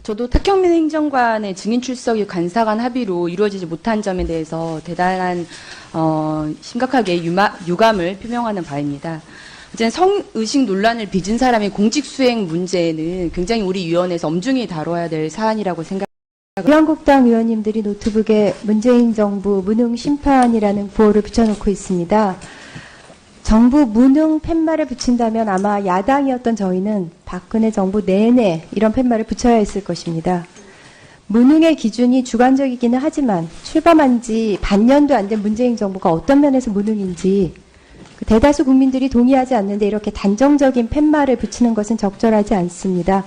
저도 탁현민 행정관의 증인 출석이 간사간 합의로 이루어지지 못한 점에 대해서 대단한 심각하게 유감을 표명하는 바입니다. 어쨌든 성의식 논란을 빚은 사람의 공직 수행 문제는 굉장히 우리 위원회에서 엄중히 다뤄야 될 사안이라고 생각합니다. 자유한국당 의원님들이 노트북에 문재인 정부 무능 심판이라는 구호를 붙여놓고 있습니다. 정부 무능 팻말을 붙인다면 아마 야당이었던 저희는 박근혜 정부 내내 이런 팻말을 붙여야 했을 것입니다. 무능의 기준이 주관적이기는 하지만 출범한 지 반년도 안 된 문재인 정부가 어떤 면에서 무능인지 대다수 국민들이 동의하지 않는데 이렇게 단정적인 팻말을 붙이는 것은 적절하지 않습니다.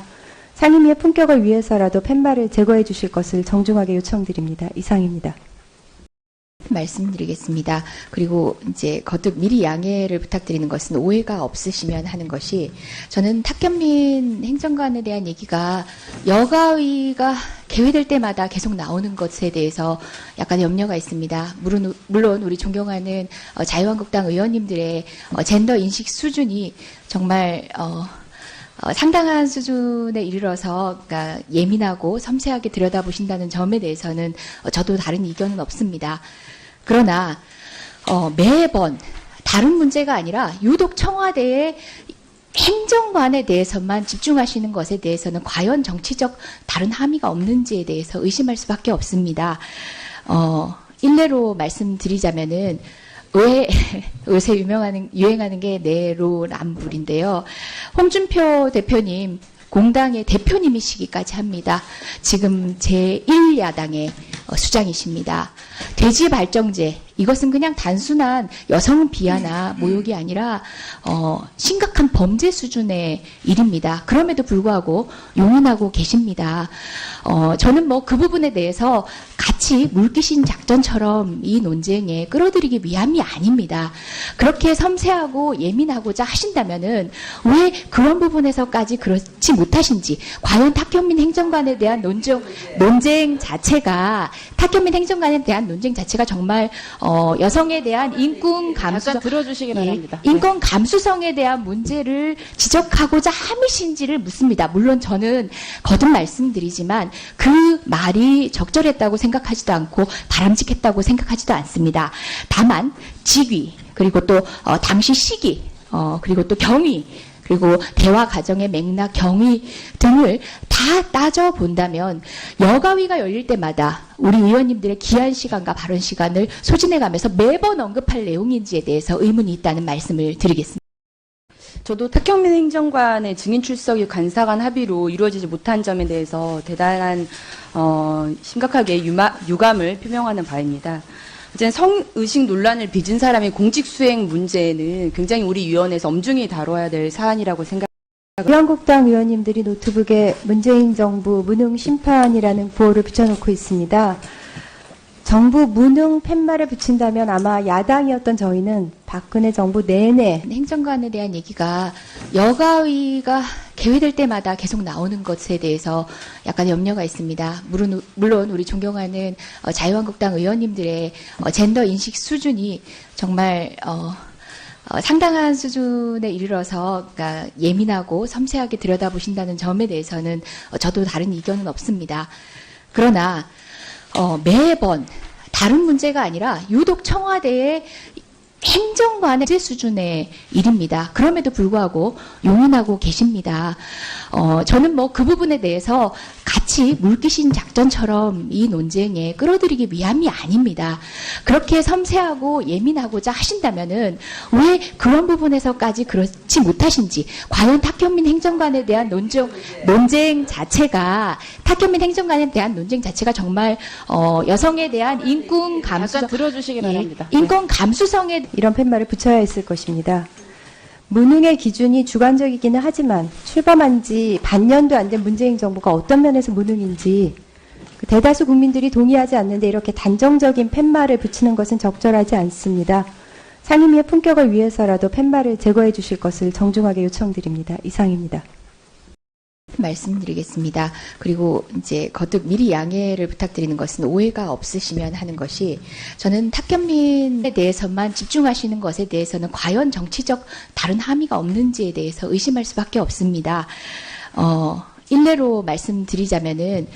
상임위의 품격을 위해서라도 팻말을 제거해 주실 것을 정중하게 요청드립니다. 이상입니다. 말씀드리겠습니다. 그리고 이제 거듭 미리 양해를 부탁드리는 것은 오해가 없으시면 하는 것이, 저는 탁현민 행정관에 대한 얘기가 여가위가 개회될 때마다 계속 나오는 것에 대해서 약간 염려가 있습니다. 물론 우리 존경하는 자유한국당 의원님들의 젠더 인식 수준이 정말 상당한 수준에 이르러서 그러니까 예민하고 섬세하게 들여다보신다는 점에 대해서는 저도 다른 이견은 없습니다. 그러나 매번 다른 문제가 아니라 유독 청와대의 행정관에 대해서만 집중하시는 것에 대해서는 과연 정치적 다른 함의가 없는지에 대해서 의심할 수밖에 없습니다. 일례로 말씀드리자면은 요새 유행하는 게 내로남불인데요. 홍준표 대표님 공당의 대표님이시기까지 합니다. 지금 제1야당의 수장이십니다. 돼지 발정제, 이것은 그냥 단순한 여성은 비하나 모욕이 아니라 심각한 범죄 수준의 일입니다. 그럼에도 불구하고 용인하고 계십니다. 저는 뭐 그 부분에 대해서 같이 물귀신 작전처럼 이 논쟁에 끌어들이기 위함이 아닙니다. 그렇게 섬세하고 예민하고자 하신다면은 왜 그런 부분에서까지 그렇지 못하신지, 과연 탁현민 행정관에 대한 논쟁 자체가 정말 여성에 대한 인권 감수성, 들어주시기 바랍니다. 인권 감수성에 대한 문제를 지적하고자 함이신지를 묻습니다. 물론 저는 거듭 말씀드리지만 그 말이 적절했다고 생각하지도 않고 바람직했다고 생각하지도 않습니다. 다만 직위, 그리고 또 당시 시기, 그리고 또 경위, 그리고 대화 과정의 맥락, 경위 등을 다 따져본다면 여가위가 열릴 때마다 우리 의원님들의 귀한 시간과 발언 시간을 소진해가면서 매번 언급할 내용인지에 대해서 의문이 있다는 말씀을 드리겠습니다. 저도 탁현민 행정관의 증인 출석이 간사간 합의로 이루어지지 못한 점에 대해서 대단한 심각하게 유감을 표명하는 바입니다. 어쨌든 성의식 논란을 빚은 사람의 공직 수행 문제는 굉장히 우리 위원회에서 엄중히 다뤄야 될 사안이라고 생각합니다. 자유한국당 의원님들이 노트북에 문재인 정부 무능 심판이라는 구호를 붙여놓고 있습니다. 정부 무능 팻말을 붙인다면 아마 야당이었던 저희는 박근혜 정부 내내 행정관에 대한 얘기가 여가위가 개회될 때마다 계속 나오는 것에 대해서 약간 염려가 있습니다. 물론 우리 존경하는 자유한국당 의원님들의 젠더 인식 수준이 정말 상당한 수준에 이르러서 그러니까 예민하고 섬세하게 들여다보신다는 점에 대해서는 저도 다른 이견은 없습니다. 그러나 매번 다른 문제가 아니라 유독 청와대의 행정관의 수준의 일입니다. 그럼에도 불구하고 용인하고 계십니다. 저는 뭐 그 부분에 대해서 같이 물귀신 작전처럼 이 논쟁에 끌어들이기 위함이 아닙니다. 그렇게 섬세하고 예민하고자 하신다면은 왜 그런 부분에서까지 그렇지 못하신지, 과연 탁현민 행정관에 대한 논쟁 자체가 정말 여성에 대한 인권 감수성, 들어주시기 바랍니다. 인권 감수성에 이런 팻말을 붙여야 했을 것입니다. 무능의 기준이 주관적이기는 하지만 출범한 지 반년도 안 된 문재인 정부가 어떤 면에서 무능인지 대다수 국민들이 동의하지 않는데 이렇게 단정적인 팻말을 붙이는 것은 적절하지 않습니다. 상임위의 품격을 위해서라도 팻말을 제거해 주실 것을 정중하게 요청드립니다. 이상입니다. 말씀드리겠습니다. 그리고 이제 거듭 미리 양해를 부탁드리는 것은 오해가 없으시면 하는 것이, 저는 탁현민에 대해서만 집중하시는 것에 대해서는 과연 정치적 다른 함의가 없는지에 대해서 의심할 수밖에 없습니다. 일례로 말씀드리자면은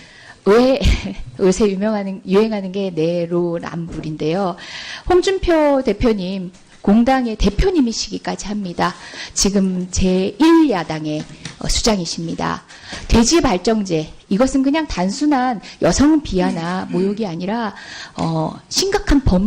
요새 유행하는 게 내로남불인데요. 홍준표 대표님 공당의 대표님이시기까지 합니다. 지금 제1야당의 수장이십니다. 돼지 발정제, 이것은 그냥 단순한 여성 비하나 모욕이 아니라 심각한 법